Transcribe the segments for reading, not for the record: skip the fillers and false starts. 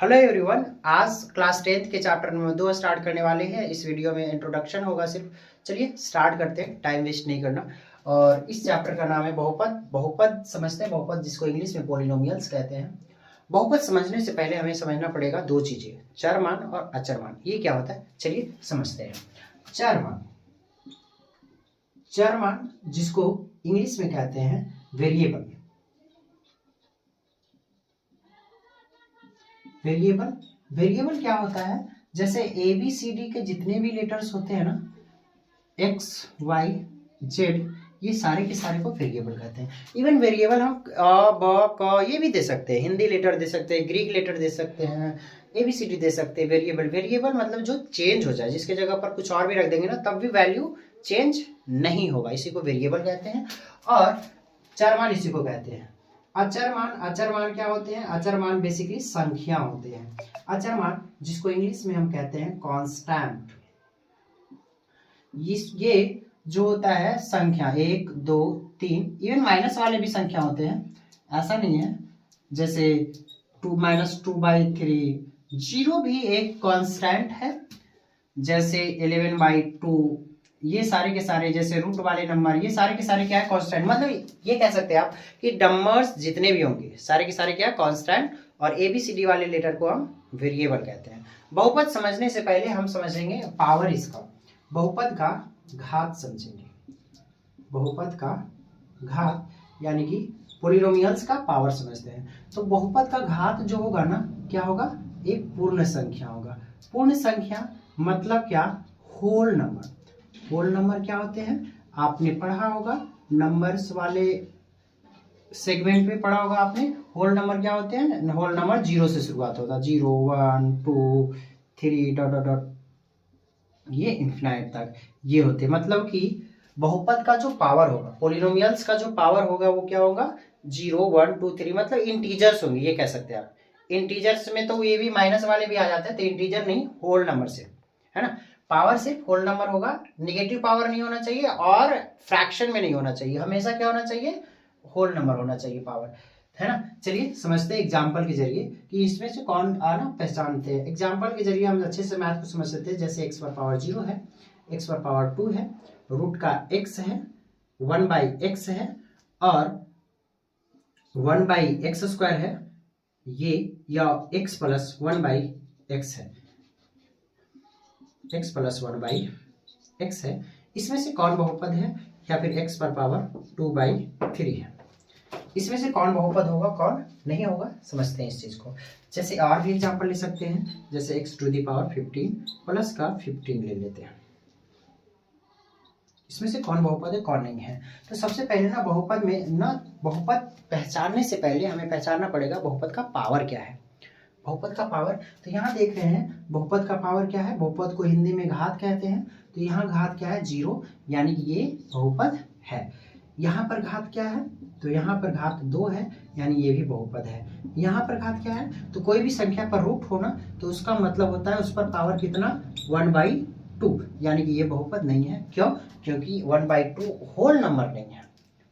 Hello everyone, आज class 10th के chapter number 2 start करने वाले हैं। इस वीडियो में इंट्रोडक्शन होगा सिर्फ। चलिए स्टार्ट करते हैं, टाइम वेस्ट नहीं करना। और इस चैप्टर का नाम है बहुपद। बहुपद समझते हैं, बहुपद जिसको इंग्लिश में पॉलिनोमियल्स कहते हैं। बहुपद समझने से पहले हमें समझना पड़ेगा दो चीजें, चरमान और अचरमान। ये क्या होता है चलिए समझते हैं। चरमान, चरमान जिसको इंग्लिश में कहते हैं वेरिएबल। वेरिएबल, वेरिएबल क्या होता है? जैसे ए बी सी डी के जितने भी लेटर्स होते हैं ना, एक्स वाई जेड, ये सारे के सारे को वेरिएबल कहते हैं। इवन वेरिएबल हम अ ब क ये भी दे सकते हैं, हिंदी लेटर दे सकते हैं, ग्रीक लेटर दे सकते हैं, ए बी सी डी दे सकते हैं। वेरिएबल, वेरिएबल मतलब जो चेंज हो जाए, जिसके जगह पर कुछ और भी रख देंगे ना तब भी वैल्यू चेंज नहीं होगा, इसी को वेरिएबल कहते हैं। और चरमान इसी को कहते हैं। अचरमान, अचरमान क्या होते हैं? अचरमान बेसिकली संख्या होते हैं। अचरमान जिसको इंग्लिश में हम कहते हैं कांस्टेंट। ये जो होता है संख्या 1 2 3, इवन माइनस वाले भी संख्या होते हैं, ऐसा नहीं है। जैसे 2 -2/3, 0 भी एक कांस्टेंट है। जैसे 11/2, ये सारे के सारे, जैसे रूट वाले नंबर, ये सारे के सारे क्या है? कांस्टेंट। मतलब ये कह सकते हैं आप कि नंबर्स जितने भी होंगे सारे के सारे क्या है? कांस्टेंट। और ABCD वाले लेटर को हम वेरिएबल कहते हैं। बहुपद समझने से पहले हम समझेंगे पावर इसका। बहुपद का घात समझेंगे। बहुपद का घात यानी कि पॉलिनोमियल्स का पावर समझते हैं। तो बहुपद का घात जो होगा ना, क्या होगा? एक पूर्ण संख्या होगा। पूर्ण संख्या मतलब क्या? Whole number. होल नंबर क्या होते हैं? आपने पढ़ा होगा, नंबर्स वाले सेगमेंट में पढ़ा होगा आपने। होल नंबर क्या होते हैं? होल नंबर 0 से शुरुआत होता है। 0 1 2 3 डॉट डॉट डॉट, ये इन्फिनाइट तक ये होते हैं। मतलब कि बहुपद का जो पावर होगा, पॉलिनोमियल्स का जो पावर होगा वो क्या होगा? 0 1 2 3, मतलब इंटीजर्स होंगे, ये कह सकते हैं आप। इंटीजर्स में तो ये भी माइनस वाले भी आ जाते हैं, तो इंटीजर नहीं, होल नंबर से, है ना। पावर सिर्फ होल नंबर होगा, निगेटिव पावर नहीं होना चाहिए और फ्रैक्शन में नहीं होना चाहिए। हमेशा क्या होना चाहिए? होल नंबर होना चाहिए पावर, है ना। चलिए समझते हैं एग्जाम्पल के जरिए कि इसमें से कौन आना पहचानते हैं। एग्जाम्पल के जरिए हम अच्छे से मैथ को समझ सकते हैं। जैसे x पर पावर 0 है, x पर पावर 2 है, रूट का x है, 1/x है और 1/x² है ये, या x + 1/x है, x + 1/x है। इसमें से कौन बहुपद है? या फिर x पर पावर 2/3 है। इसमें से कौन बहुपद होगा, कौन नहीं होगा, समझते हैं इस चीज को। जैसे और भी एग्जांपल ले सकते हैं। जैसे x⁻15 प्लस का 15 ले लेते हैं। इसमें से कौन बहुपद है, कौन नहीं है। तो सबसे पहले ना बहुपद में ना, बहुपद पहचानने से पहले हमें पहचानना पड़ेगा बहुपद का पावर क्या है। बहुपद का पावर, तो यहाँ देख रहे हैं बहुपद का पावर क्या है। बहुपद को हिंदी में घात कहते हैं। तो यहाँ घात क्या है? 0, यानी कि ये बहुपद है। यहाँ पर घात क्या है? तो यहाँ पर घात 2 है, यानी ये भी बहुपद है। यहाँ पर घात क्या है? तो कोई भी संख्या पर रूट होना तो उसका मतलब होता है उस पर पावर कितना? 1/2, यानी कि ये बहुपद नहीं है। क्यों? क्योंकि 1/2 होल नंबर नहीं है।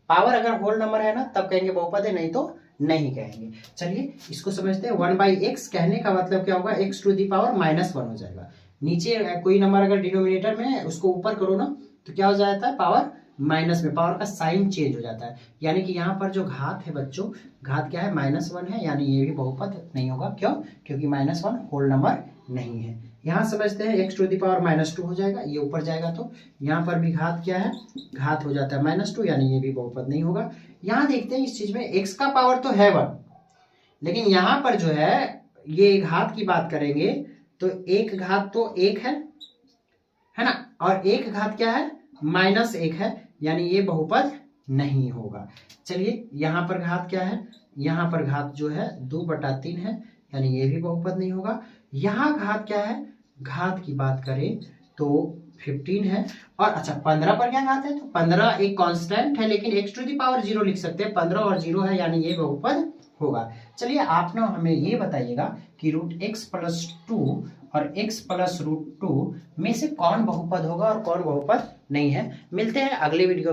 पावर अगर होल नंबर है ना तब कहेंगे बहुपद है, नहीं तो नहीं कहेंगे। चलिए इसको समझते हैं। 1/x कहने का मतलब क्या होगा? x⁻⁻1 हो जाएगा। नीचे कोई नंबर अगर डिनोमिनेटर में है उसको ऊपर करो ना तो क्या हो जाता है? पावर माइनस में, पावर का साइन चेंज हो जाता है। यानी कि यहाँ पर जो घात है बच्चों, घात क्या है? -1 है, यानी ये भी बहुपद नहीं होगा। क्यों? क्योंकि -1 होल नंबर नहीं है। यहाँ समझते हैं x⁻2 हो जाएगा, ये ऊपर जाएगा तो यहाँ पर भी घात क्या है? घात हो जाता है -2, यानी ये भी बहुपद नहीं होगा। यहाँ देखते हैं इस चीज में x का पावर तो है 1, लेकिन यहाँ पर जो है ये घात की बात करेंगे तो एक घात तो 1 है ना, और एक घात क्या है? -1 है, यानी ये बहुपद नहीं होगा। चलिए यहाँ पर घात क्या है? यहाँ पर घात जो है 2/3 है, यानी ये भी बहुपद नहीं होगा। यहाँ घात क्या है? घात की बात करें तो 15 है। और अच्छा 15 पर क्या घात है? तो 15 एक कांस्टेंट है, लेकिन x⁻0 लिख सकते हैं। 15 और 0 है, यानी ये बहुपद होगा। चलिए आप ना हमें ये बताइएगा कि √x + 2 और x + √2 में से कौन बहुपद होगा और कौन बहुपद नहीं है। मिलते हैं अगले वीडियो में।